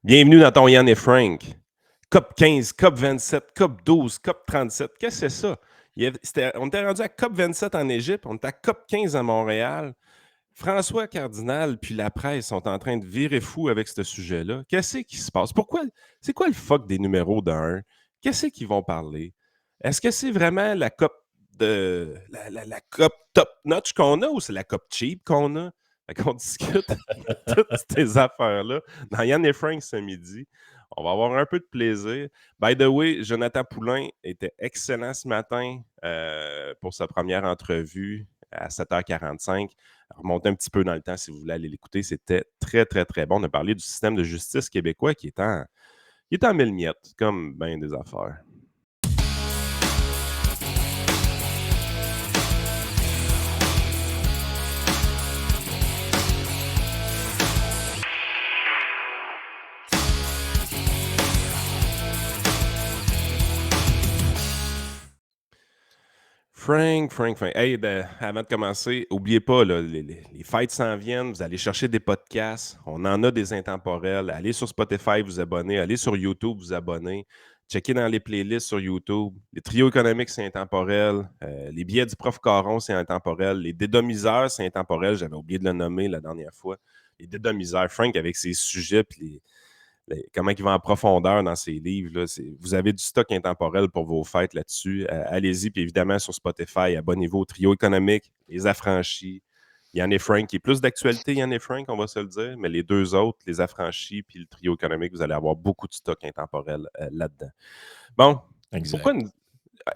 Bienvenue dans ton Yann et Frank. COP 15, COP 27, COP 12, COP 37. Qu'est-ce que c'est ça? On était rendu à COP 27 en Égypte, on est à COP 15 à Montréal. François Cardinal puis la presse sont en train de virer fou avec ce sujet-là. Qu'est-ce qui se passe? Pourquoi? C'est quoi le fuck des numéros d'un? Qu'est-ce qu'ils vont parler? Est-ce que c'est vraiment la COP la COP top notch qu'on a ou c'est la COP cheap qu'on a? Fait qu'on discute toutes ces affaires-là dans Yann et Frank ce midi. On va avoir un peu de plaisir. By the way, Jonathan Poulain était excellent ce matin pour sa première entrevue à 7h45. Remontez un petit peu dans le temps si vous voulez aller l'écouter. C'était très, très, très bon. On a parlé du système de justice québécois qui est en mille miettes, comme bien des affaires. Frank. Hey, avant de commencer, n'oubliez pas, là, les fêtes s'en viennent. Vous allez chercher des podcasts. On en a des intemporels. Allez sur Spotify, vous abonner. Allez sur YouTube, vous abonner. Checkez dans les playlists sur YouTube. Les trios économiques, c'est intemporel. Les billets du prof Caron, c'est intemporel. Les dédomiseurs, c'est intemporel. J'avais oublié de le nommer la dernière fois. Les dédomiseurs. Frank, avec ses sujets, puis comment il va en profondeur dans ses livres. Là, vous avez du stock intemporel pour vos fêtes là-dessus. Allez-y, puis évidemment sur Spotify, abonnez-vous au trio économique, les affranchis. Yann et Frank, qui est plus d'actualité, Yann et Frank, on va se le dire, mais les deux autres, les affranchis puis le trio économique, vous allez avoir beaucoup de stock intemporel là-dedans. Bon, Exact.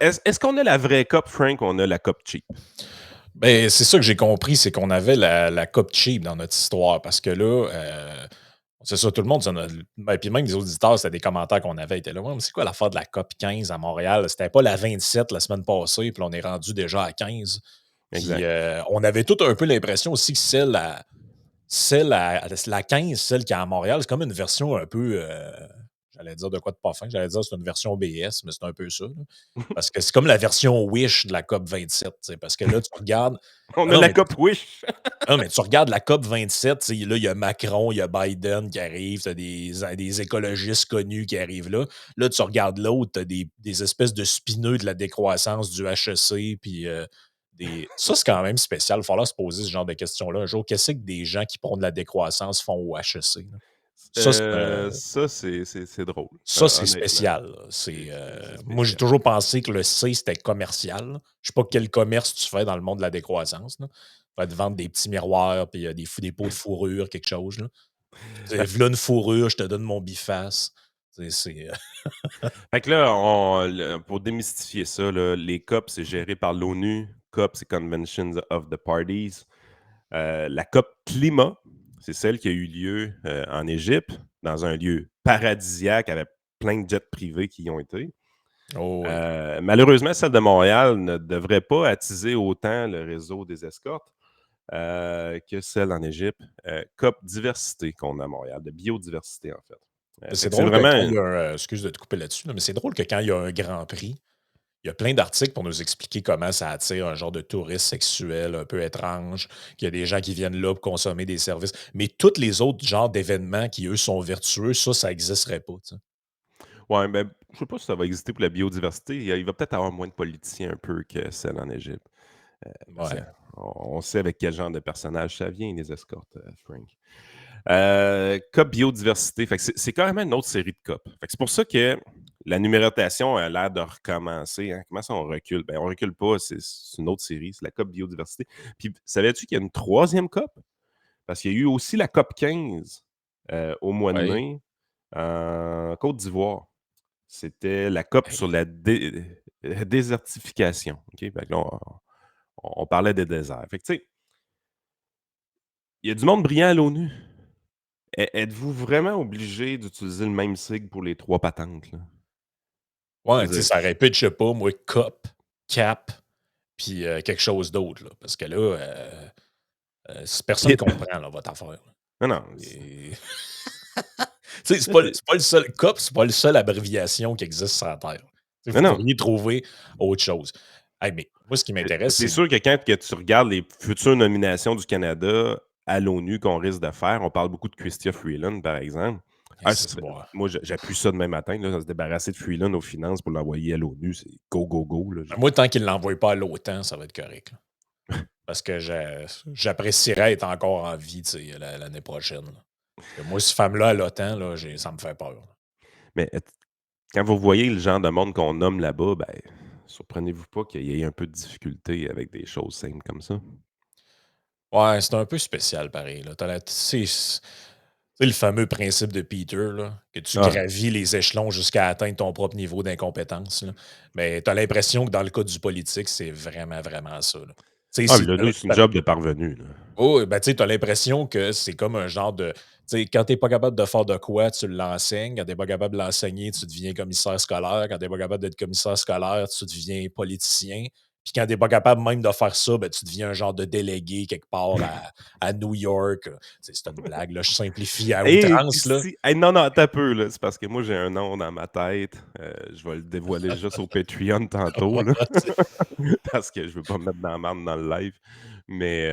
Est-ce qu'on a la vraie COP, Frank, ou on a la COP cheap? Ben, c'est ça que j'ai compris, c'est qu'on avait la COP cheap dans notre histoire, parce que là, c'est ça, tout le monde, puis même les auditeurs, c'était des commentaires qu'on avait, étaient là, ouais, mais c'est quoi l'affaire de la COP 15 à Montréal? C'était pas la 27 la semaine passée, puis on est rendu déjà à 15. Puis on avait tout un peu l'impression aussi que la 15, celle qui est à Montréal, c'est comme une version un peu, j'allais dire de quoi de pas fin, j'allais dire c'est une version BS, mais c'est un peu ça. Là. Parce que c'est comme la version Wish de la COP 27. Parce que là, tu regardes. On Ah a non, la mais, COP Wish. non, mais tu regardes la COP 27, là, il y a Macron, il y a Biden qui arrive, tu as des écologistes connus qui arrivent là. Là, tu regardes l'autre, tu as des espèces de spineux de la décroissance du HEC, puis ça, c'est quand même spécial. Il va falloir se poser ce genre de questions-là un jour. Qu'est-ce que des gens qui prônent la décroissance font au HEC? Là? Ça, C'est drôle. ça, c'est Honnêtement. spécial. Moi, j'ai toujours pensé que le C, c'était commercial. Je ne sais pas quel commerce tu fais dans le monde de la décroissance. Là. Tu vas te vendre des petits miroirs, puis des pots de fourrure, quelque chose. Là. V'là une fourrure, je te donne mon biface. Fait que là, pour démystifier ça, là, les COP, c'est géré par l'ONU. COP, c'est Conventions of the Parties. La COP climat, c'est celle qui a eu lieu en Égypte, dans un lieu paradisiaque avec plein de jets privés qui y ont été. Oh, oui. Malheureusement, celle de Montréal ne devrait pas attiser autant le réseau des escortes que celle en Égypte. COP diversité qu'on a à Montréal, de biodiversité en fait. C'est drôle que quand il y a excuse de te couper là-dessus, mais c'est drôle que quand il y a un Grand Prix, il y a plein d'articles pour nous expliquer comment ça attire un genre de tourisme sexuel un peu étrange, qu'il y a des gens qui viennent là pour consommer des services. Mais tous les autres genres d'événements qui, eux, sont vertueux, ça n'existerait pas. Tu sais. Ouais, ben, je sais pas si ça va exister pour la biodiversité. Il va peut-être avoir moins de politiciens un peu que celle en Égypte. Ouais. On sait avec quel genre de personnage ça vient, les escortes, Frank. COP biodiversité. Fait que c'est carrément une autre série de COP. Fait que c'est pour ça que la numérotation a l'air de recommencer. Hein. Comment ça, on recule? Ben, on recule pas. C'est une autre série. C'est la COP biodiversité. Puis, savais-tu qu'il y a une troisième COP? Parce qu'il y a eu aussi la COP 15 au mois de mai en Côte d'Ivoire. C'était la COP sur la désertification. OK? Fait que là, on parlait des déserts. Fait que, tu sais, il y a du monde brillant à l'ONU. Êtes-vous vraiment obligé d'utiliser le même sigle pour les trois patentes? Là? Ouais, tu sais, ça répète, je sais pas, moi, COP, CAP, puis quelque chose d'autre. Là, parce que là, personne ne comprend là, votre affaire. Là. Non. C'est pas le seul COP, c'est pas le seul abréviation qui existe sur la Terre. Vous pourriez trouver autre chose. Hey, mais moi, ce qui m'intéresse, c'est sûr que quand tu regardes les futures nominations du Canada à l'ONU qu'on risque de faire, on parle beaucoup de Chrystia Freeland, par exemple. Et Ah, c'est bon. moi, j'appuie ça demain matin, là, à se débarrasser de Freeland aux finances pour l'envoyer à l'ONU. C'est go, go, go. Là, Moi, tant qu'il ne l'envoie pas à l'OTAN, ça va être correct. Là. Parce que j'apprécierais être encore en vie l'année prochaine. Là. Parce que moi, cette femme-là à l'OTAN, là, ça me fait peur. Là. Mais quand vous voyez le genre de monde qu'on nomme là-bas, ben, surprenez-vous pas qu'il y ait un peu de difficulté avec des choses simples comme ça. Ouais, c'est un peu spécial pareil. Là. Tu sais, le fameux principe de Peter, là, que tu Ah, gravis les échelons jusqu'à atteindre ton propre niveau d'incompétence. Là. Mais tu as l'impression que dans le cas du politique, c'est vraiment, vraiment ça. Là. Tu sais, ah, si l'ONU, c'est une job de parvenu. Là. oh, ben, tu sais, as l'impression que c'est comme un genre de. Tu sais, quand t'es pas capable de faire de quoi, tu l'enseignes. Quand t'es pas capable de l'enseigner, tu deviens commissaire scolaire. Quand t'es pas capable d'être commissaire scolaire, tu deviens politicien. Puis quand t'es pas capable même de faire ça, ben, tu deviens un genre de délégué quelque part à New York. C'est une blague, là. Je simplifie à Hey, outrance, là. Christy! Hey, non, non, attends un peu, là. C'est parce que moi, j'ai un nom dans ma tête. Je vais le dévoiler juste au Patreon tantôt, Ouais, là. Parce que je veux pas me mettre dans la merde dans le live. Mais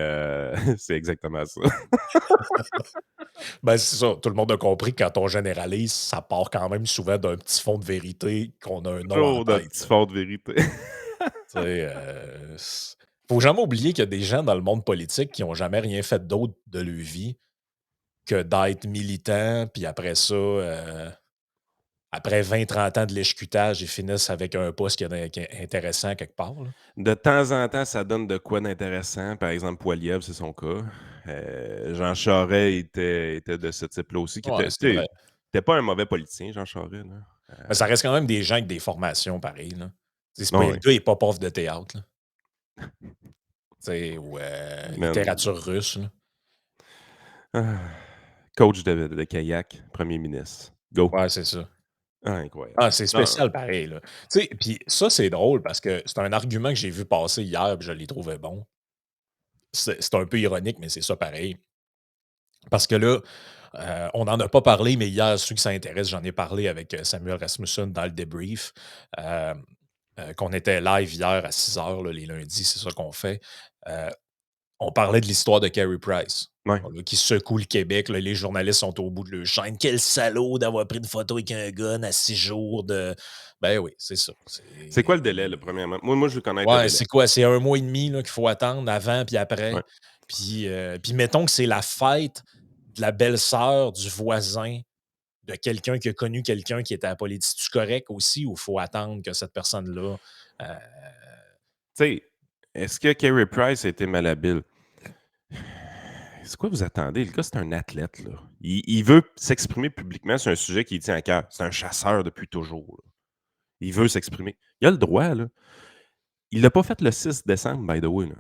c'est exactement ça. ben, c'est ça. Tout le monde a compris que quand on généralise, ça part quand même souvent d'un petit fond de vérité qu'on a un nom en Toujours de tête. petit fort de vérité. Tu sais, faut jamais oublier qu'il y a des gens dans le monde politique qui ont jamais rien fait d'autre de leur vie que d'être militant, puis après ça, après 20 30 ans de l'échecutage, ils finissent avec un poste qui est intéressant quelque part, là. De temps en temps, ça donne de quoi d'intéressant. Par exemple, Poilievre, c'est son cas. Jean Charest était de ce type-là aussi, qui Ouais, était, c'est tu sais, vrai. était pas un mauvais politicien, Jean Charest, là. Mais ça reste quand même des gens avec des formations pareilles, là. Tu sais, c'est pas Non, le oui. gars est pas prof de théâtre, là. Tu sais, ou Man. littérature russe, là. Ah. Coach de kayak, premier ministre. Go. Ouais, c'est ça. Ah, incroyable. Ah, c'est Non, spécial pareil, là. Tu sais, puis ça, c'est drôle parce que c'est un argument que j'ai vu passer hier, puis je l'ai trouvé bon. C'est un peu ironique, mais c'est ça pareil. Parce que là, on n'en a pas parlé, mais hier, ceux qui s'intéressent, j'en ai parlé avec Samuel Rasmussen dans le débrief, euh, qu'on était live hier à 6 heures, là, les lundis, c'est ça qu'on fait. Euh, on parlait de l'histoire de Carey Price, ouais. bon, là, qui secoue le Québec. Là, les journalistes sont au bout de leur chaîne. Quel salaud d'avoir pris une photo avec un gun à 6 jours de. Ben oui, c'est ça. C'est quoi le délai, là, premièrement? Moi, je veux connaître le Ouais, délai. c'est quoi? C'est 1 mois et demi là, qu'il faut attendre avant puis après. Ouais. Puis mettons que c'est la fête de la belle-sœur du voisin de quelqu'un qui a connu quelqu'un qui était à la politique. C'est-tu correct aussi ou il faut attendre que cette personne-là. euh, Tu sais, est-ce que Carey Price a été malhabile? C'est quoi vous attendez? Le gars, c'est un athlète, là. Il veut s'exprimer publiquement sur un sujet qui lui tient à cœur. C'est un chasseur depuis toujours, là. Il veut s'exprimer. Il a le droit, là. Il l'a pas fait le 6 décembre, by the way, là.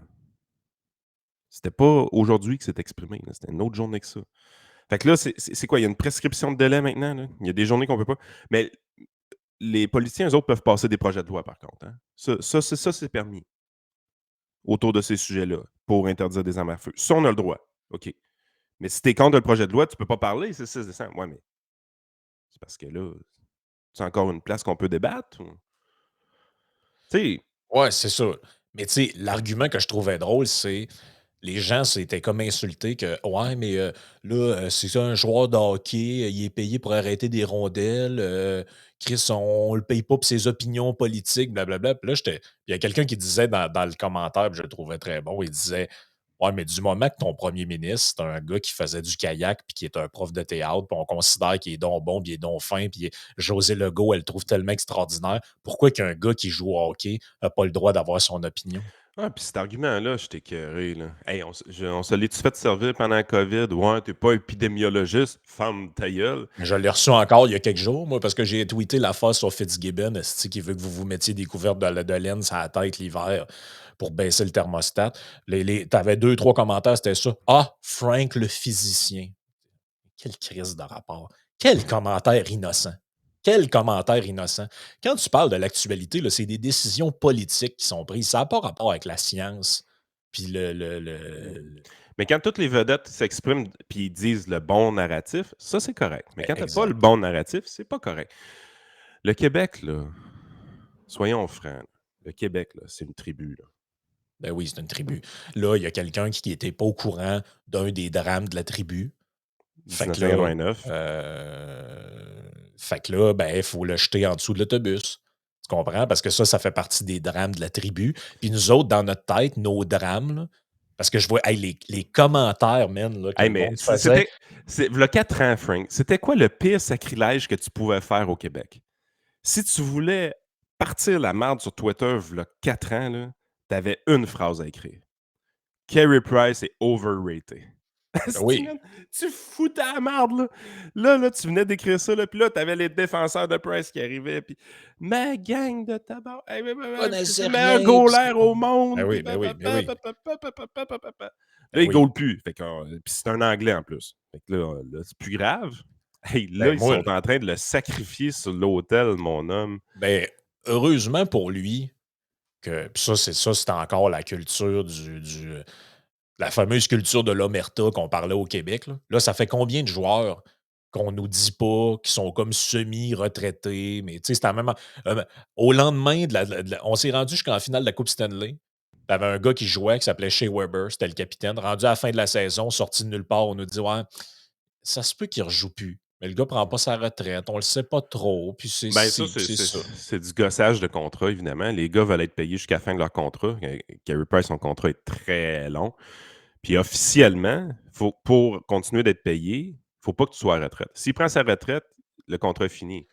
C'était pas aujourd'hui qu'il s'est exprimé, là. C'était une autre journée que ça. Fait que là, c'est quoi? Il y a une prescription de délai maintenant, là? Il y a des journées qu'on peut pas. Mais les politiciens, eux autres, peuvent passer des projets de loi, par contre, hein. Ça, c'est permis autour de ces sujets-là pour interdire des armes à feu. Ça, on a le droit. OK. Mais si tu es contre le projet de loi, tu peux pas parler, c'est 6 décembre. Ouais, mais c'est parce que là, c'est encore une place qu'on peut débattre? Ou tu sais, ouais, c'est ça. Mais tu sais, l'argument que je trouvais drôle, c'est les gens s'étaient comme insultés que ouais, mais là, c'est ça un joueur de hockey, il est payé pour arrêter des rondelles. Chris, on le paye pas pour ses opinions politiques, blablabla. Puis là, il y a quelqu'un qui disait dans le commentaire, puis je le trouvais très bon, il disait ouais, mais du moment que ton premier ministre, c'est un gars qui faisait du kayak puis qui est un prof de théâtre, puis on considère qu'il est donc bon, puis il est donc fin, puis José Legault, elle le trouve tellement extraordinaire, pourquoi qu'un gars qui joue au hockey n'a pas le droit d'avoir son opinion? ah, puis cet argument-là, j'étais écœuré, là. Hey, on se l'est-tu fait servir pendant la COVID? Ouais, t'es pas épidémiologiste, ferme ta gueule. Je l'ai reçu encore il y a quelques jours, moi, parce que j'ai tweeté l'affaire sur Fitzgibbon, esti, qui veut que vous vous mettiez des couvertes de laine sur la tête l'hiver pour baisser le thermostat. T'avais deux, trois commentaires, c'était ça. Ah, Frank le physicien. Quelle crise de rapport. Quel commentaire innocent. Quel commentaire innocent. Quand tu parles de l'actualité, là, c'est des décisions politiques qui sont prises. Ça n'a pas rapport avec la science. Puis Mais quand toutes les vedettes s'expriment puis ils disent le bon narratif, ça, c'est correct. Mais Ben, quand t'as pas le exact. bon narratif, c'est pas correct. Le Québec, là, soyons francs, là, le Québec, là, c'est une tribu, là. Ben oui, c'est une tribu. Là, il y a quelqu'un qui n'était pas au courant d'un des drames de la tribu. Fait que là, 1989. ben, il faut le jeter en dessous de l'autobus. Tu comprends? Parce que ça fait partie des drames de la tribu. Puis nous autres, dans notre tête, nos drames, là, parce que je vois hey, les commentaires, man, là, que Hey, le mais monde faisait. v'là 4 ans, Frank, c'était quoi le pire sacrilège que tu pouvais faire au Québec? Si tu voulais partir la merde sur Twitter v'là 4 ans, là, t'avais une phrase à écrire. Carey Price est overrated. Ben Asti, oui. man, tu foutais la merde, là. Là, tu venais d'écrire ça, là, puis là, t'avais les défenseurs de Price qui arrivaient, puis ma gang de tabac, hey, c'est Connaissait le meilleur rien, puis c'est goaler pas. au Ben monde, puis oui, ben oui, ben oui. là, Ben il oui. goal plus. Fait que, puis c'est un Anglais en plus. Fait que là, c'est plus grave. Hey, là, Ben ils moi, sont en train de le sacrifier sur l'autel, mon homme. ben, heureusement pour lui, que pis ça, c'est encore la culture la fameuse culture de l'omerta qu'on parlait au Québec, là. Là, ça fait combien de joueurs qu'on nous dit pas, qui sont comme semi-retraités, mais tu sais, c'était même heu, au lendemain on s'est rendu jusqu'en finale de la Coupe Stanley. Tu avais un gars qui jouait qui s'appelait Shea Weber, c'était le capitaine. Rendu à la fin de la saison, sorti de nulle part, on nous dit: «Ouais, ça se peut qu'il rejoue plus, mais le gars prend pas sa retraite, on le sait pas trop, puis c'est Ben, ça, ci, puis c'est ça». c'est du gossage de contrat, évidemment. Les gars veulent être payés jusqu'à la fin de leur contrat. Carey Price, son contrat est très long. Puis officiellement, pour continuer d'être payé, il ne faut pas que tu sois à la retraite. S'il prend sa retraite, le contrat est fini.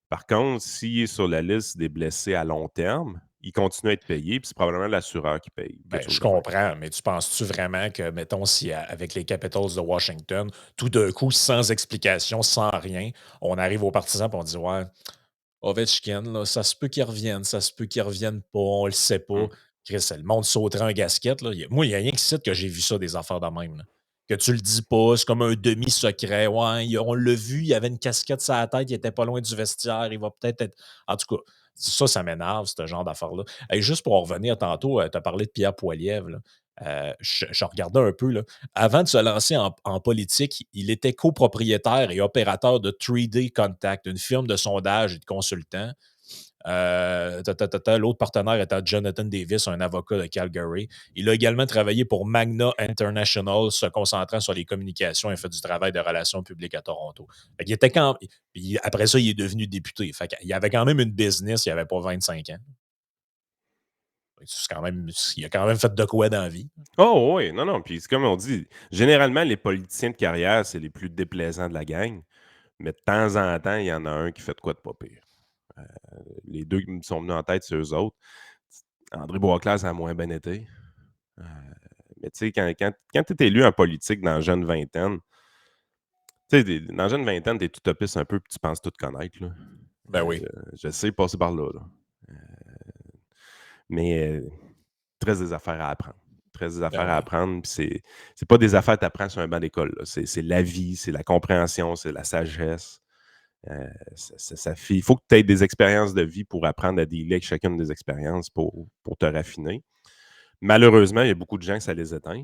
Par contre, s'il est sur la liste des blessés à long terme, il continue à être payé, puis c'est probablement l'assureur qui paye. Ben, Quelque chose je de même. comprends, mais tu penses-tu vraiment que, mettons, si avec les Capitals de Washington, tout d'un coup, sans explication, sans rien, on arrive aux partisans et on dit: «Ouais, Ovechkin, là, ça se peut qu'il revienne, ça se peut qu'il revienne pas, on le sait pas». Hum. Chris, le monde sauterait un gasket. Là. Moi, il n'y a rien qui cite que j'ai vu ça, des affaires de même. Là. Que tu le dis pas, c'est comme un demi-secret. Ouais, on l'a vu, il y avait une casquette sur la tête, il était pas loin du vestiaire, il va peut-être être. En tout cas, ça m'énerve, ce genre d'affaires-là. Hey, juste pour en revenir tantôt, tu as parlé de Pierre Poilievre. Là. Je regardais un peu. Là. Avant de se lancer en politique, il était copropriétaire et opérateur de 3D Contact, une firme de sondage et de consultants. L'autre partenaire était Jonathan Davis, un avocat de Calgary. Il a également travaillé pour Magna International, se concentrant sur les communications et fait du travail de relations publiques à Toronto. Il était puis après ça, il est devenu député. Il avait quand même une business, il n'avait pas 25 ans. Il a quand même fait de quoi dans la vie. Oh oui, non, non. Puis c'est comme on dit, généralement, les politiciens de carrière, c'est les plus déplaisants de la gang. Mais de temps en temps, il y en a un qui fait de quoi de pas pire. Euh, les deux qui me sont venus en tête, c'est eux autres. André Boisclair, ça a moins bien été. Euh, mais tu sais, quand tu es élu en politique dans la jeune vingtaine, tu sais, dans la jeune vingtaine, tu es utopiste un peu puis tu penses tout connaître. Là. Ben oui. Je sais passer par là. Euh, mais très des affaires à apprendre. Très des Ben affaires à oui. apprendre. Puis c'est pas des affaires que tu apprends sur un banc d'école. C'est la vie, c'est la compréhension, c'est la sagesse. Il faut que tu aies des expériences de vie pour apprendre à dealer avec chacune des expériences pour te raffiner. Malheureusement, il y a beaucoup de gens que ça les éteint.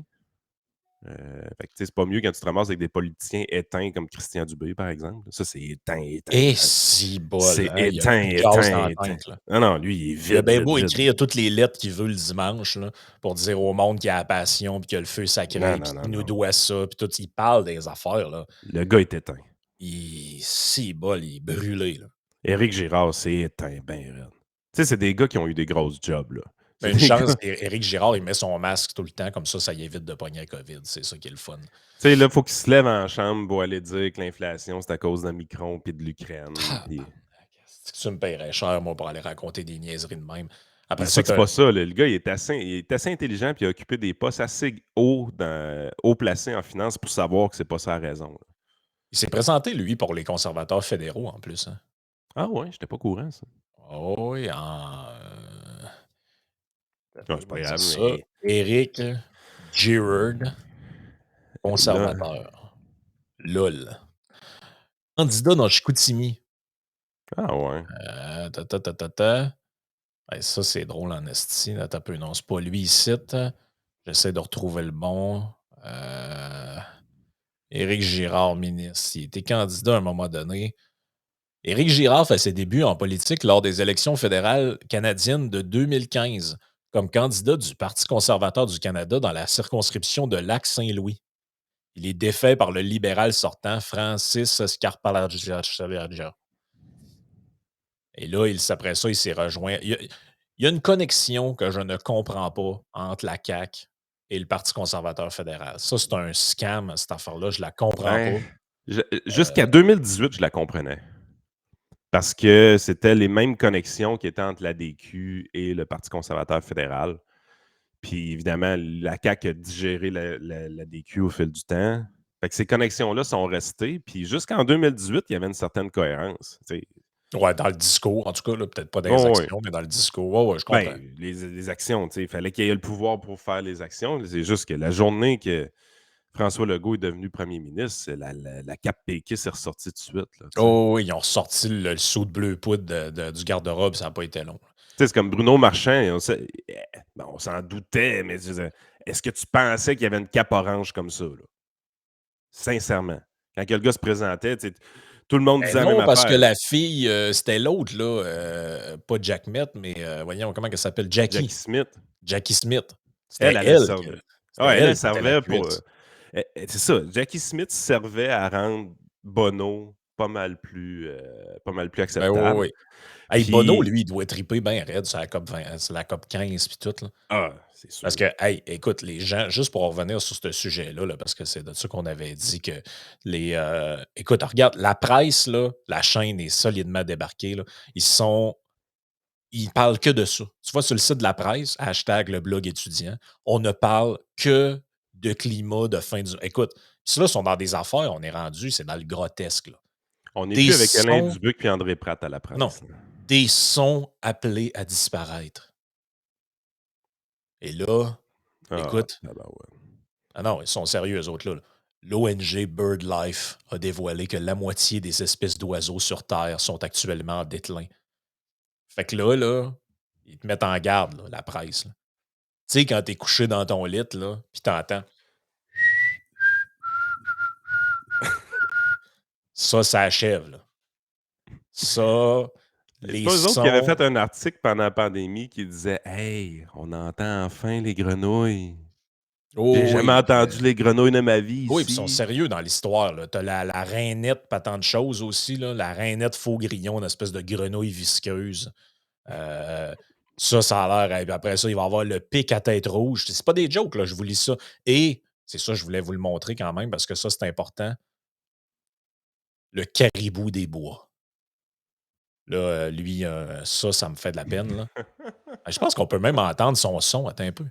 Fait que, c'est pas mieux quand tu te ramasses avec des politiciens éteints comme Christian Dubé, par exemple. Ça, c'est éteint, éteint. Et si bol, C'est hein, il y a éteint, plus de gaz éteint, dans la éteint. tank. Là. Non, non, lui, il est Il a vide, bien vide, beau vide. écrire toutes les lettres qu'il veut le dimanche là, pour dire au monde qu'il a la passion, puis qu'il a le feu Non, sacré, puis non, non, qu'il nous non. doit ça, puis tout. Il parle des affaires. Là. Le gars est éteint. Si bol, il est brûlé. Là. Éric Girard, c'est éteint, ben raide. Tu sais, c'est des gars qui ont eu des grosses jobs, là. Mais C'est une des chance, gars. Éric Girard, il met son masque tout le temps, comme ça y évite de pogner la COVID. C'est ça qui est le fun. Tu sais, là, il faut qu'il se lève en chambre pour aller dire que l'inflation, c'est à cause d'un micron puis de l'Ukraine. Puis... Tu me paierais cher, moi, pour aller raconter des niaiseries de même. Il Après sait ça, que c'est pas ça. Là. Le gars, il est assez intelligent puis il a occupé des postes assez haut placés en finance pour savoir que c'est pas ça la raison. Là. il s'est présenté, lui, pour les conservateurs fédéraux, en plus. Hein. Ah ouais, j'étais pas au courant, ça. Oh oui, Non, je c'est vais pas dire grave, ça. mais Éric Girard, là. conservateur. LOL. Candidat dans Chicoutimi. Ah ouais. Ta, ta, ta, ta, ta. Hey, ça, c'est drôle en esti. Attends un peu. Non, c'est pas lui ici. J'essaie de retrouver le bon. Éric Girard, ministre. Il était candidat à un moment donné. Éric Girard fait ses débuts en politique lors des élections fédérales canadiennes de 2015 comme candidat du Parti conservateur du Canada dans la circonscription de Lac-Saint-Louis. Il est défait par le libéral sortant, Francis Scarpalagia. Et là, après ça, il s'est rejoint. Il y a une connexion que je ne comprends pas entre la CAQ et le Parti conservateur fédéral. Ça, c'est un scam, cette affaire-là. Je la comprends Ben, pas. jusqu'à 2018, je la comprenais. Parce que c'était les mêmes connexions qui étaient entre la DQ et le Parti conservateur fédéral. Puis évidemment, la CAQ a digéré la DQ au fil du temps. Fait que ces connexions-là sont restées. Puis jusqu'en 2018, il y avait une certaine cohérence. Ouais, dans le discours, en tout cas, là, peut-être pas dans les Oh, oui. actions, mais dans le discours. Ouais, ouais, je comprends. Ben, les actions, il fallait qu'il y ait le pouvoir pour faire les actions. C'est juste que la journée que François Legault est devenu premier ministre, la cape péquiste est ressortie tout de suite. Là, Oh, oui, ils ont ressorti le saut de bleu poudre du garde-robe, ça n'a pas été long. c'est comme Bruno Marchand, on s'en doutait, mais est-ce que tu pensais qu'il y avait une cape orange comme ça? Là? Sincèrement. Quand le gars se présentait, tout le monde Ben disait la même non, parce que affaire. la fille, c'était l'autre, là, pas Jack Met, mais voyons, comment elle s'appelle? Jackie Jackie. Smith, Jackie Smith. elle, C'était elle elle, servait. c'était Ouais, elle elle qui était la servait pour. cuisse. C'est ça. Jackie Smith servait à rendre Bono pas mal plus Ben oui, oui, acceptable. oui. Hey, Bono, Puis, lui, il doit triper bien raide sur la COP 20, sur la COP 15 puis tout, là. c'est Parce sûr. que, hey, écoute, les gens, juste pour revenir sur ce sujet-là, là, parce que c'est de ça qu'on avait dit que écoute, regarde, la presse, là, la chaîne est solidement débarquée, là. Ils parlent que de ça. Tu vois, sur le site de la presse, hashtag le blog étudiant, on ne parle que de climat, de fin du. Écoute, si là, ils sont dans des affaires, on est rendu, c'est dans le grotesque, là. On n'est Des plus avec Alain sons, Dubuc et André Pratt à la non, presse. Là. des sons appelés à disparaître. Et là, Ah, écoute, ouais. ah non, ils sont sérieux, eux autres, là. L'ONG BirdLife a dévoilé que la moitié des espèces d'oiseaux sur Terre sont actuellement en déclin. Fait que là, ils te mettent en garde, là, la presse, là. Tu sais, quand t'es couché dans ton lit, là, pis t'entends. Ça achève, là. Ça, C'est les pas eux autres qui avaient sons. fait un article pendant la pandémie qui disait Hey, on entend enfin les grenouilles. J'ai Oh jamais oui, entendu les grenouilles de ma vie oui, puis ils sont ici. sérieux dans l'histoire, là. T'as la rainette, pas tant de choses aussi, là. La rainette faux grillon, une espèce de grenouille visqueuse. Euh, ça a l'air. Et puis après ça, il va y avoir le pic à tête rouge. C'est pas des jokes, là, je vous lis ça. Et c'est ça, je voulais vous le montrer quand même parce que ça, c'est important. Le caribou des bois. Là, lui, ça me fait de la peine, là. Ah, je pense qu'on peut même entendre son son. Attends un peu.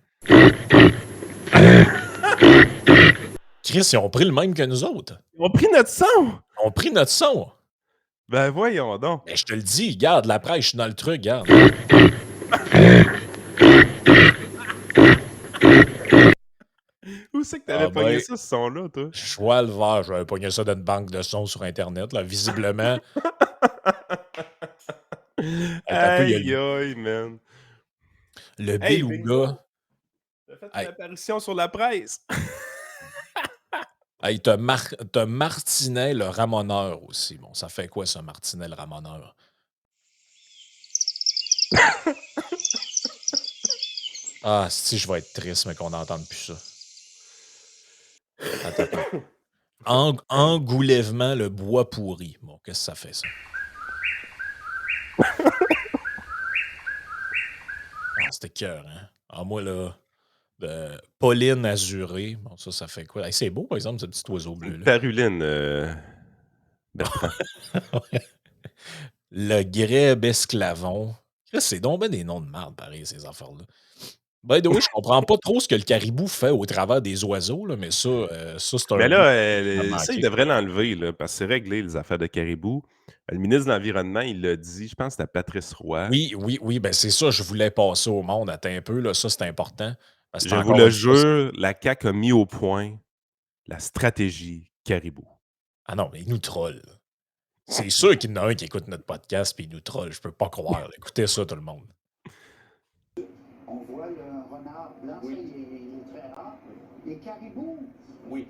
Chris, ils ont pris le même que nous autres. Ils ont pris notre sang! Ils ont pris notre son. Ben voyons donc. Mais je te le dis, garde, la presse, je suis dans le truc, garde. Où c'est que t'avais Ah pogné ben, ça, ce son-là, toi? choix le vert. J'avais pogné ça d'une banque de sons sur Internet. Là. Visiblement, un peu, il y a Aïe, aïe, man. le Hey, beluga. bingo! T'as fait une Hey, apparition sur la presse. hey, t'as Martinet le ramoneur aussi. Bon, ça fait quoi ça, Martinet le ramoneur? Ah, si je vais être triste, mais qu'on n'entende plus ça. Attends un peu. Engoulèvement le bois pourri. Bon, qu'est-ce que ça fait, ça? Ah, c'était cœur, hein? Ah, moi, là, Pauline azurée. Bon, ça fait quoi? Hey, c'est beau, par exemple, ce petit oiseau Une bleu-là. paruline, Bertrand. Le grèbe esclavon. Chris, c'est donc ben des noms de merde, pareil, ces affaires-là. By the way, je comprends pas trop ce que le caribou fait au travers des oiseaux, là, mais ça c'est un Mais bout là, qui m'a ça, il manqué. devrait l'enlever, là, parce que c'est réglé, les affaires de caribou. Le ministre de l'Environnement, il l'a dit, je pense que c'était Patrice Roy. Oui, oui, oui, ben c'est ça, je voulais passer au monde. Attends un peu, là, ça c'est important. Parce que Je vous encore le une fois, jure, la CAQ a mis au point la stratégie caribou. ah non, mais il nous troll. C'est sûr qu'il y en a un qui écoute notre podcast puis il nous troll. Je peux pas croire. Écoutez ça, tout le monde. On voit le renard blanc, oui. Ça, il est très rare. Les caribous, oui.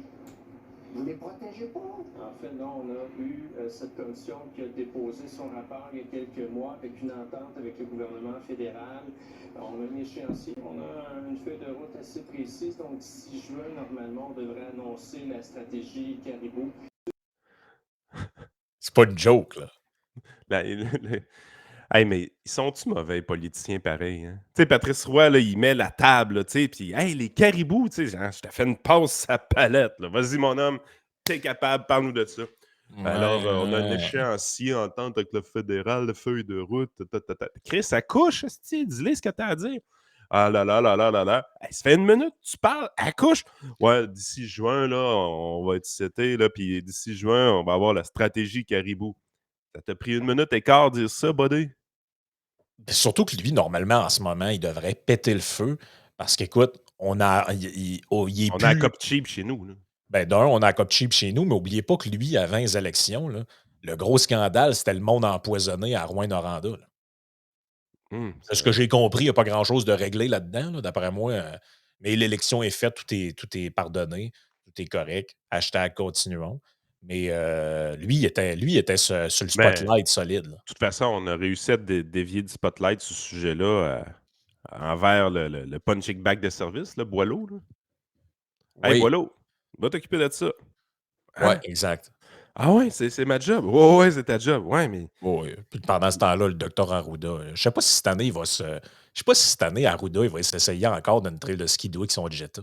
Vous les protégez pas. En fait, non, on a eu cette commission qui a déposé son rapport il y a quelques mois avec une entente avec le gouvernement fédéral. On a un échéancier, on a une feuille de route assez précise. Donc, d'ici juin, normalement, on devrait annoncer la stratégie Caribou. C'est pas une joke, là. Hey, mais ils sont-tu mauvais, les politiciens, pareil? Hein? Tu sais, Patrice Roy, là, il met la table, là, tu sais, puis, hey, les caribous, tu sais, je t'ai fait une passe à palette, là. Vas-y, mon homme, t'es capable, parle-nous de ça. Alors, on a un Ouais. échéancier, entente avec le fédéral, le feuille de route. Chris, ça couche, dis-le ce que t'as à dire. Ah là là là là là là. Hey, ça fait une minute, tu parles, elle couche. Ouais, d'ici juin, là, on va être cité, là, puis d'ici juin, on va avoir la stratégie caribou. Ça t'a pris 1 minute et quart dire ça, buddy? Surtout que lui, normalement, en ce moment, il devrait péter le feu parce qu'écoute, on a, il est On a un plus. cop cheap chez nous, là. Ben, d'un, on a un cop cheap chez nous, mais oubliez pas que lui, avant les élections, là, le gros scandale, c'était le monde empoisonné à Rouyn-Noranda. Là. De C'est ce que vrai. j'ai compris, il n'y a pas grand-chose de réglé là-dedans, là, d'après moi. Mais l'élection est faite, tout est pardonné, tout est correct. Hashtag continuons. Mais lui, il était sur le Ben, spotlight solide. Là. de toute façon, on a réussi à dévier du spotlight sur ce sujet-là envers le punching bag de service, là, Boileau. Là. Hey, Oui, Boileau, va t'occuper de ça. ouais, Hein? exact. Ah ouais, c'est ma job. Ouais, ouais, c'est ta job. Ouais, mais Oui. Puis pendant ce temps-là, le docteur Arruda, je sais pas si cette année, il va se. Je sais pas si cette année, Arruda, il va s'essayer encore d'une trail de skidoo avec son Jetta.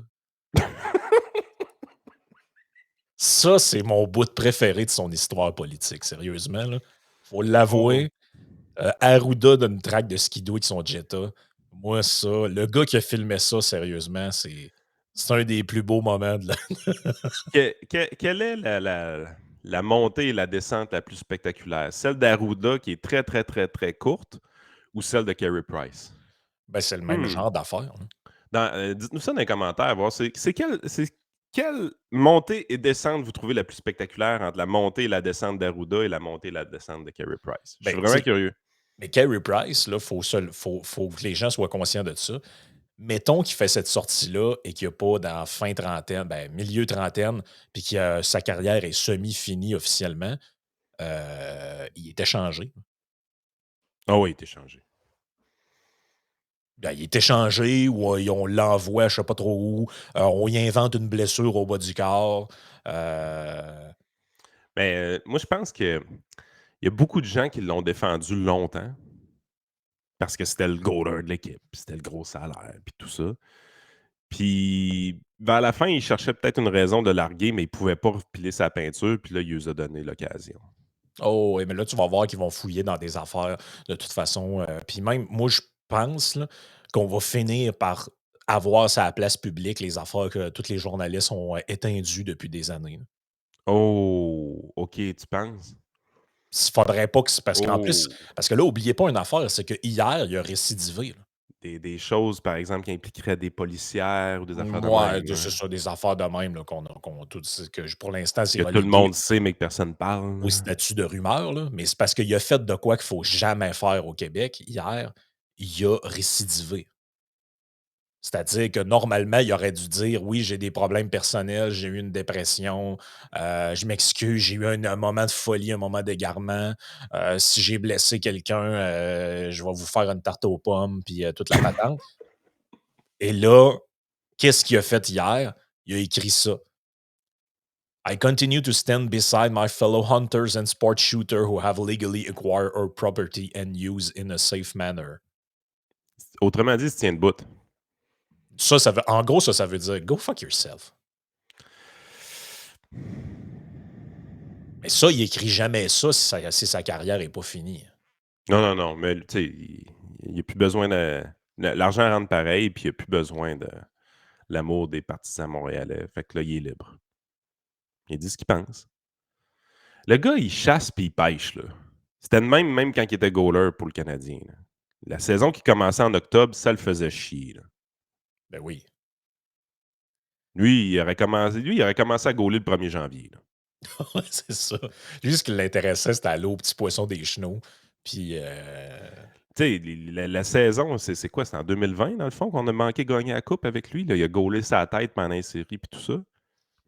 Ça, c'est mon bout préféré de son histoire politique, sérieusement. Là. Faut oh, l'avouer. Arruda d'une track de skidoo avec son Jetta. Moi, ça, le gars qui a filmé ça, sérieusement, c'est un des plus beaux moments de la. quelle est la montée et la descente la plus spectaculaire? Celle d'Arruda qui est très, très, très, très courte ou celle de Carey Price? Ben, c'est le même Hmm. genre d'affaire. Hein. Dites-nous ça dans les commentaires. Voir, quelle montée et descente vous trouvez la plus spectaculaire entre la montée et la descente d'Arruda et la montée et la descente de Carey Price? Je Ben, suis tu vraiment sais, curieux. mais Carey Price, là, faut que les gens soient conscients de ça. Mettons qu'il fait cette sortie-là et qu'il n'y a pas dans fin trentaine, ben, milieu trentaine, puis que sa carrière est semi-finie officiellement, il est échangé. Ah oui, il est échangé. Ben, il est échangé ou on l'envoie, je ne sais pas trop où. On y invente une blessure au bas du corps. Mais moi, je pense qu'il y a beaucoup de gens qui l'ont défendu longtemps parce que c'était le goaler de l'équipe, puis c'était le gros salaire, puis tout ça. Puis vers la fin, il cherchait peut-être une raison de larguer, mais il ne pouvait pas repiler sa peinture, puis là, il nous a donné l'occasion. Oh, oui, mais là, tu vas voir qu'ils vont fouiller dans des affaires de toute façon. Puis même, moi, je pense là, qu'on va finir par avoir sa place publique les affaires que tous les journalistes ont éteindues depuis des années. Là. Oh, OK, tu penses? Il faudrait pas que. Parce qu'en plus, Oh, parce que là, oubliez pas une affaire, c'est que hier, il a récidivé. Là. des choses, par exemple, qui impliqueraient des policières ou des affaires de Ouais, même, c'est hein? ça, des affaires de même là, pour l'instant, c'est Que tout le relégué monde sait, mais que personne parle, au là. statut de rumeur, là, mais c'est parce qu'il a fait de quoi qu'il faut jamais faire au Québec. Hier, il a récidivé. C'est-à-dire que normalement, il aurait dû dire: «Oui, j'ai des problèmes personnels, j'ai eu une dépression, je m'excuse, j'ai eu un moment de folie, un moment d'égarement. Si j'ai blessé quelqu'un, je vais vous faire une tarte aux pommes», puis toute la patente. Et là, qu'est-ce qu'il a fait hier? Il a écrit ça: I continue to stand beside my fellow hunters and sport shooters who have legally acquired our property and use in a safe manner. Autrement dit, il se tient debout. En gros, ça veut dire go fuck yourself. Mais ça, il écrit jamais ça si sa carrière n'est pas finie. Non, non, non, mais tu sais, il n'y a plus besoin de. L'argent rentre pareil, puis il n'y a plus besoin de l'amour des partisans montréalais. Fait que là, il est libre. Il dit ce qu'il pense. Le gars, il chasse puis il pêche, là. C'était le même quand il était goaler pour le Canadien, là. La saison qui commençait en octobre, ça le faisait chier, là. Ben oui. Lui, il aurait commencé à gauler le 1er janvier, là. Ouais, c'est ça. Lui, ce qui l'intéressait, c'était aller au petit poisson des chenaux. Puis, Tu sais, la saison, c'est quoi? C'est en 2020, dans le fond, qu'on a manqué de gagner la coupe avec lui, là. Il a gaulé sa tête pendant les séries puis tout ça.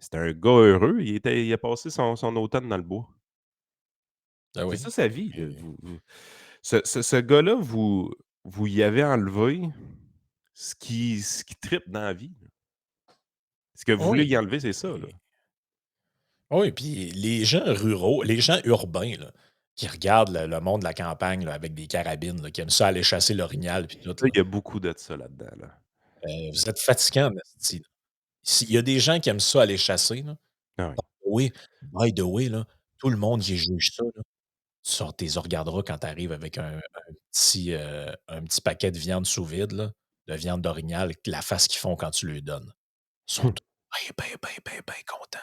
C'était un gars heureux. Il a passé son automne dans le bois. Ah C'est oui. ça sa vie. Là. Ce gars-là, vous y avez enlevé ce qui tripe dans la vie. Là. Ce que vous voulez y Oui. enlever, c'est ça. Là. Oui, puis les gens ruraux, les gens urbains, là, qui regardent le monde de la campagne là, avec des carabines, là, qui aiment ça aller chasser l'orignal puis tout, Ça, là. il y a beaucoup de ça là-dedans. Là. Vous êtes fatigants, esti, là. S'il y a des gens qui aiment ça aller chasser, là, Ah oui. oui, by the way, là, tout le monde qui juge ça, là, tu les regarderas quand tu arrives avec un petit paquet de viande sous vide, là, de viande d'orignal, la face qu'ils font quand tu lui donnes. Ils sont Hum. tous ben contents.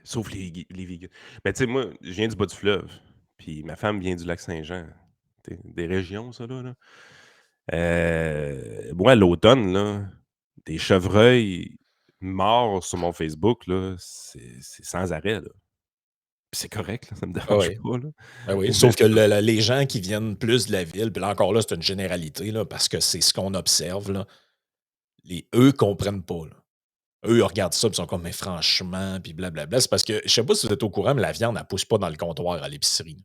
Sauf Wow! les véganes. Mais tu sais, moi, je viens du bas du fleuve. Puis ma femme vient du lac Saint-Jean. Des régions, ça, là. Moi, à l'automne, là, des chevreuils morts sur mon Facebook, là, c'est sans arrêt, là. Puis c'est correct, là, ça me Ah dérange oui. pas, là. Ben oui, Mais sauf que les gens qui viennent plus de la ville, puis là encore là, c'est une généralité, là, parce que c'est ce qu'on observe, là, eux comprennent pas. Là. Eux, ils regardent ça, puis ils sont comme, mais franchement, puis blablabla. C'est parce que, je sais pas si vous êtes au courant, mais la viande, elle pousse pas dans le comptoir à l'épicerie.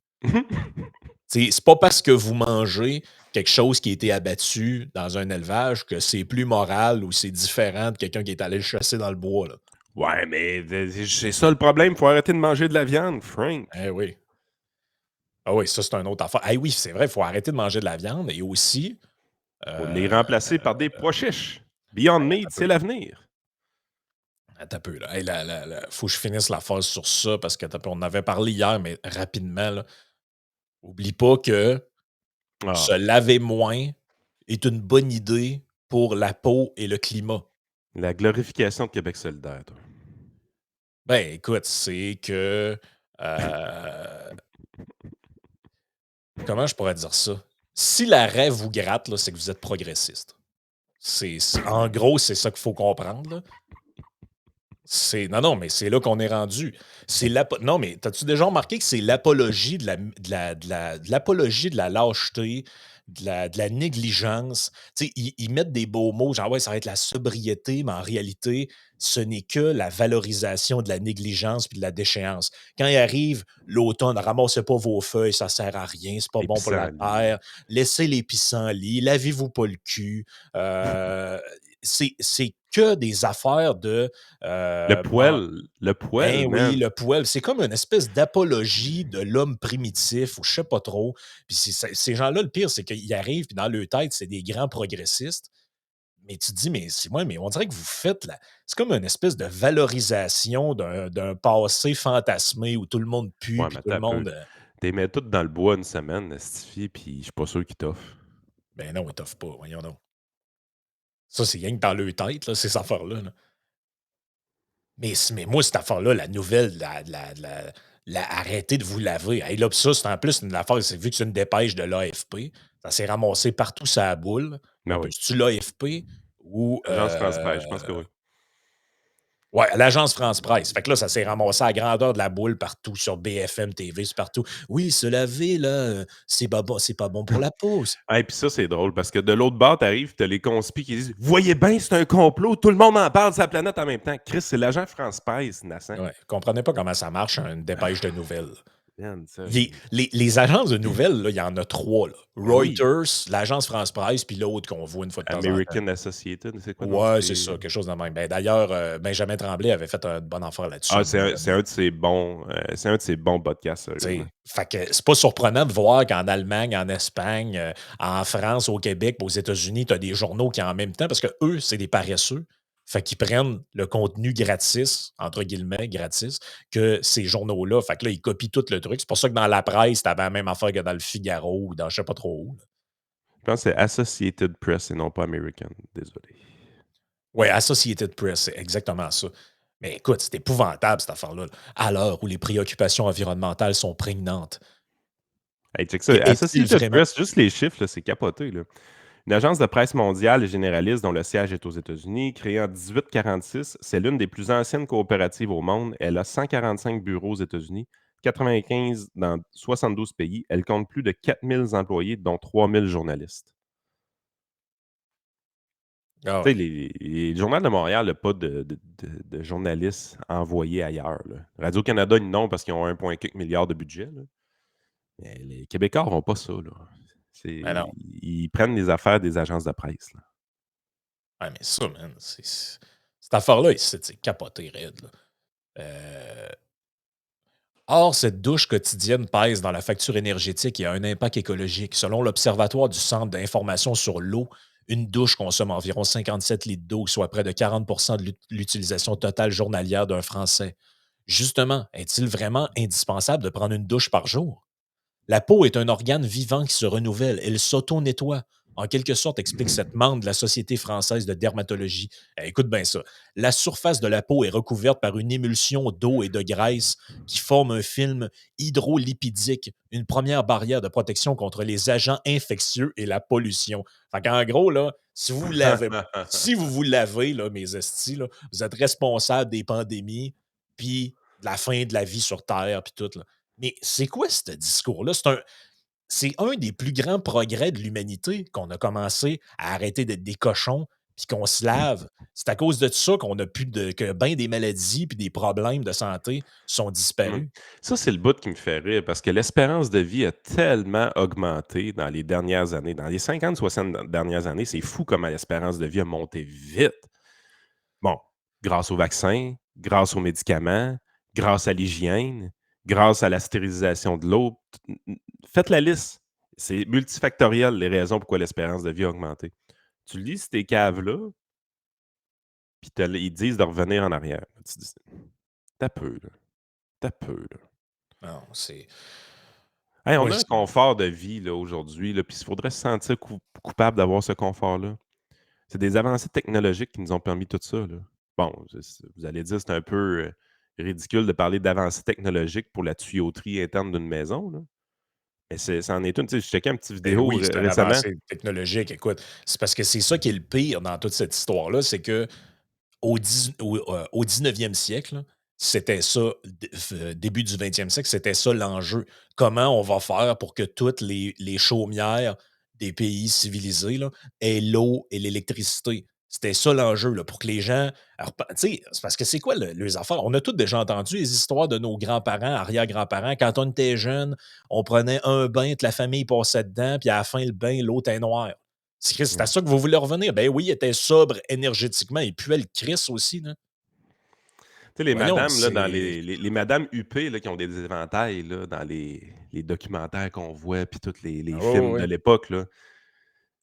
C'est pas parce que vous mangez quelque chose qui a été abattu dans un élevage que c'est plus moral ou c'est différent de quelqu'un qui est allé le chasser dans le bois. Là. Ouais, mais c'est ça le problème. Faut arrêter de manger de la viande, Frank. Eh oui. Ah oui, ça, c'est une autre affaire. Ah oui, c'est vrai, il faut arrêter de manger de la viande et aussi. Faut les euh, remplacer par des pois chiches. Beyond Meat, c'est l'avenir. Attends un peu, là. Hey, faut que je finisse la phase sur ça parce que on en avait parlé hier, mais rapidement, là. Oublie pas que se Ah, laver moins est une bonne idée pour la peau et le climat. la glorification de Québec solidaire, toi. Ben, écoute, c'est que. euh, comment je pourrais dire ça? Si la rêve vous gratte, là, c'est que vous êtes progressiste. En gros, c'est ça qu'il faut comprendre. Là. Non, mais c'est là qu'on est rendu. Non, mais t'as-tu déjà remarqué que c'est l'apologie de l'apologie de la lâcheté, de la négligence? Tu sais, ils mettent des beaux mots, genre ouais, ça va être la sobriété, mais en réalité, ce n'est que la valorisation de la négligence puis de la déchéance. Quand il arrive l'automne, ramassez pas vos feuilles, ça sert à rien, c'est pas Les bon pour la pissenlits. terre. Laissez les pissenlits, lavez-vous pas le cul. Euh, c'est que des affaires de Le man poêle, hein, oui, man. le poêle, c'est comme une espèce d'apologie de l'homme primitif ou je sais pas trop. Puis ces gens-là, le pire, c'est qu'ils arrivent, puis dans leur tête, c'est des grands progressistes. Mais tu te dis, mais c'est moi, mais on dirait que vous faites là. C'est comme une espèce de valorisation d'un passé fantasmé où tout le monde pue, Ouais, puis mais tout attends le un peu. monde. T'es mets toutes dans le bois une semaine, Stifi, puis je suis pas sûr qu'ils t'offrent. Ben non, ils t'offrent pas, voyons donc. Ça, c'est rien que dans leur tête, là, ces affaires-là. Là. Mais moi, cette affaire-là, la nouvelle, arrêtez de vous laver. Hey, là, pis ça, c'est en plus une affaire, c'est vu que c'est une dépêche de l'AFP, ça s'est ramassé partout sa boule. Ben Un peu, oui. c'est-tu l'AFP ou Agence France-Presse, je pense que oui. ouais, l'agence France-Presse. Fait que là, ça s'est ramassé à grandeur de la boule partout sur BFM TV, c'est partout. Oui, se laver, là, c'est pas bon pour la peau. Et puis ça, c'est drôle, parce que de l'autre bord, t'arrives, t'as les conspis qui disent « Voyez bien, c'est un complot, tout le monde en parle de sa planète en même temps. » Chris, c'est l'agent France-Presse, Nassan. Ouais, comprenez pas comment ça marche, une dépêche de nouvelles. Man, ça, Les agences de nouvelles, là, il y en a trois. Là. ben oui. Reuters, l'agence France-Presse, puis l'autre qu'on voit une fois de temps en temps. American Associated, c'est quoi donc? Ouais, c'est ça, quelque chose de même. Ben, d'ailleurs, Benjamin Tremblay avait fait une bonne affaire là-dessus. à Ah, un moment c'est donné. un de ses bons, c'est un de ses bons podcasts, T'sais, sérieusement. fait que c'est pas surprenant de voir qu'en Allemagne, en Espagne, en France, au Québec, aux États-Unis, tu as des journaux qui en même temps, parce que eux, c'est des paresseux. Fait qu'ils prennent le contenu gratis, entre guillemets, gratis, que ces journaux-là. Fait que là, ils copient tout le truc. C'est pour ça que dans la presse, t'avais la même affaire que dans le Figaro ou dans je sais pas trop où. Là. Je pense que c'est Associated Press et non pas American. Désolé. Ouais, Associated Press, c'est exactement ça. Mais écoute, c'est épouvantable cette affaire-là. À l'heure où les préoccupations environnementales sont prégnantes. Hey, check ça. Est-il Associated vraiment. Press, juste les chiffres, là, c'est capoté, là. Une agence de presse mondiale et généraliste dont le siège est aux États-Unis, créée en 1846, c'est l'une des plus anciennes coopératives au monde. Elle a 145 bureaux aux États-Unis, 95 dans 72 pays. Elle compte plus de 4000 employés, dont 3000 journalistes. Ah Tu sais, ouais. le Journal de Montréal n'a pas de journalistes envoyés ailleurs, là. Radio-Canada, ils n'ont parce qu'ils ont 1,4 milliard de budget, là. Mais les Québécois n'auront pas ça, là. Ben non. Ils prennent les affaires des agences de presse, là. Ouais, mais ça, man, cette affaire-là, c'est capoté raide, là. Euh, Or, cette douche quotidienne pèse dans la facture énergétique et a un impact écologique. Selon l'Observatoire du Centre d'information sur l'eau, une douche consomme environ 57 litres d'eau, soit près de 40 de l'utilisation totale journalière d'un Français. Justement, est-il vraiment indispensable de prendre une douche par jour? La peau est un organe vivant qui se renouvelle. Elle s'auto-nettoie. En quelque sorte, explique cette membre de la Société française de dermatologie. Écoute bien ça. La surface de la peau est recouverte par une émulsion d'eau et de graisse qui forme un film hydrolipidique, une première barrière de protection contre les agents infectieux et la pollution. Fait qu'en gros, là, si vous vous lavez, là, mes estis, là, vous êtes responsable des pandémies, puis de la fin de la vie sur Terre, puis tout. Là. Mais c'est quoi ce discours-là? C'est un des plus grands progrès de l'humanité qu'on a commencé à arrêter d'être des cochons puis qu'on se lave. C'est à cause de ça qu'on a que bien des maladies puis des problèmes de santé sont Mmh. disparus. Ça, c'est le bout qui me fait rire parce que l'espérance de vie a tellement augmenté dans les dernières années. Dans les 50-60 dernières années, c'est fou comment l'espérance de vie a monté vite. Bon, grâce aux vaccins, grâce aux médicaments, grâce à l'hygiène, grâce à la stérilisation de l'eau. Faites la liste. C'est multifactoriel les raisons pourquoi l'espérance de vie a augmenté. Tu lis ces caves-là, puis ils disent de revenir en arrière. Tu dis, t'as peu, là. T'as peu, là. Non, c'est. Hey, on Oui, a un confort de vie là, aujourd'hui, là, puis il faudrait se sentir coupable d'avoir ce confort-là. C'est des avancées technologiques qui nous ont permis tout ça. Là. Bon, vous allez dire c'est un peu ridicule de parler d'avancées technologiques pour la tuyauterie interne d'une maison, là. Mais c'en est une. Tu sais, je checkais une petite Ben vidéo oui, c'est une récemment. avancée technologique. Écoute, c'est parce que c'est ça qui est le pire dans toute cette histoire-là, c'est que au 19e siècle, là, c'était ça, début du 20e siècle, c'était ça l'enjeu. Comment on va faire pour que toutes les chaumières des pays civilisés là, aient l'eau et l'électricité? C'était ça l'enjeu, là, pour que les gens. Alors, tu sais, c'est parce que c'est quoi les affaires? On a tous déjà entendu les histoires de nos grands-parents, arrière-grands-parents. Quand on était jeune, on prenait un bain, toute la famille passait dedans, puis à la fin, le bain, l'eau était noire. C'est à Ouais. ça que vous voulez revenir? Ben oui, il était sobre énergétiquement et puait le Chris aussi. Là. Tu sais, les Voyons, madames, là, dans c'est. les madames huppées là, qui ont des éventails là, dans les documentaires qu'on voit, puis tous les Ah ouais, ouais, films de ouais. l'époque, là,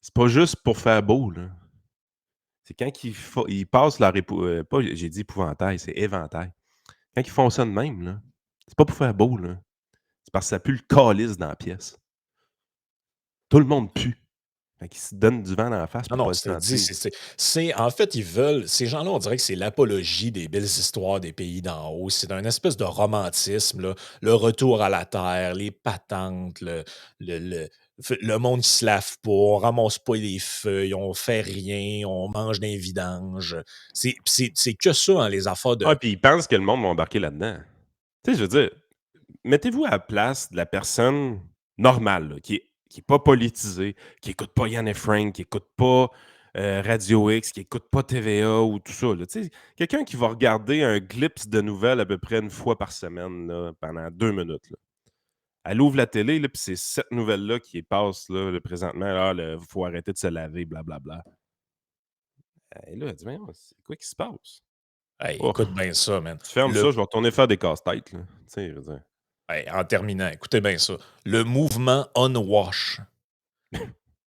c'est pas juste pour faire beau. Là. C'est quand ils passent leur pas j'ai dit épouvantail, c'est éventail. Quand ils font ça de même, là, c'est pas pour faire beau, là. C'est parce que ça pue le calice dans la pièce. Tout le monde pue. Fait qu'ils se donnent du vent dans la face Non, pour non, pas le c'est dit, sentir. en fait, ils veulent, ces gens-là, on dirait que c'est l'apologie des belles histoires des pays d'en haut. C'est un espèce de romantisme, là. Le retour à la terre, les patentes, le, le, le monde qui se lave pas, on ramasse pas les feuilles, on fait rien, on mange des vidanges. C'est que ça, hein, les affaires Ah, de. puis ils pensent que le monde va embarquer là-dedans. Tu sais, je veux dire, mettez-vous à la place de la personne normale, là, qui est pas politisée, qui écoute pas Yann et Frank, qui écoute pas Radio X, qui écoute pas TVA ou tout ça. Là. Tu sais, quelqu'un qui va regarder un glimpse de nouvelles à peu près une fois par semaine là, pendant 2 minutes. Là. Elle ouvre la télé, puis c'est cette nouvelle-là qui passe là, présentement. Il faut arrêter de se laver, blablabla. Et là, elle dit, voyons, c'est quoi qui se passe? Hey, Oh, écoute bien ça, man. tu fermes Le ça, je vais retourner faire des casse-têtes. Là. Tu sais, je veux dire. Hey, en terminant, écoutez bien ça. Le mouvement On-Wash.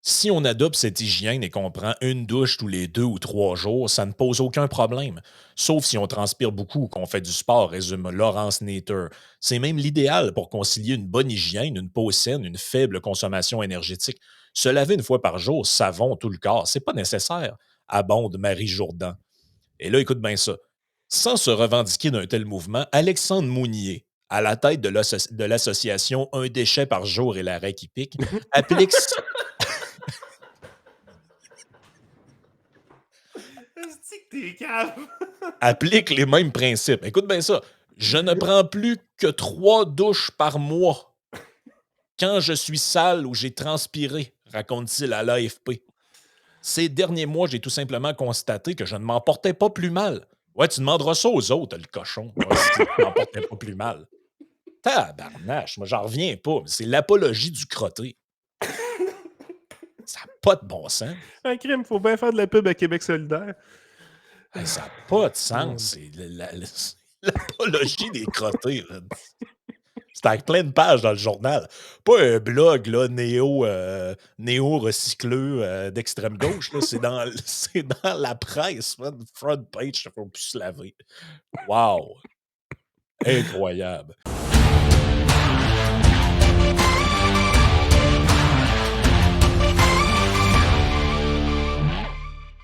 Si on adopte cette hygiène et qu'on prend une douche tous les 2 ou 3 jours, ça ne pose aucun problème. Sauf si on transpire beaucoup ou qu'on fait du sport, résume Laurence Nater. C'est même l'idéal pour concilier une bonne hygiène, une peau saine, une faible consommation énergétique. Se laver une fois par jour, savon tout le corps, c'est pas nécessaire, abonde Marie Jourdan. Et là, écoute bien ça. Sans se revendiquer d'un tel mouvement, Alexandre Mounier, à la tête de l'association Un déchet par jour et l'arrêt qui pique, applique, Est-ce que t'es calme? applique les mêmes principes. Écoute bien ça. Je ne prends plus que 3 douches par mois quand je suis sale ou j'ai transpiré, raconte-t-il à l'AFP. Ces derniers mois, j'ai tout simplement constaté que je ne m'en portais pas plus mal. Ouais, tu demanderas ça aux autres, le cochon. Ouais, si tu t'en portais pas plus mal. Tabarnache, moi, j'en reviens pas. C'est l'apologie du crotté. Ça n'a pas de bon sens. Un crime, faut bien faire de la pub à Québec solidaire. Hey, ça n'a pas de Mon sens. C'est c'est l'apologie des crottés. Là. C'est à plein de pages dans le journal. Pas un blog là, néo-recycleux d'extrême gauche. Là. C'est dans la presse, man. Front page, il faut plus se laver. Wow! Incroyable.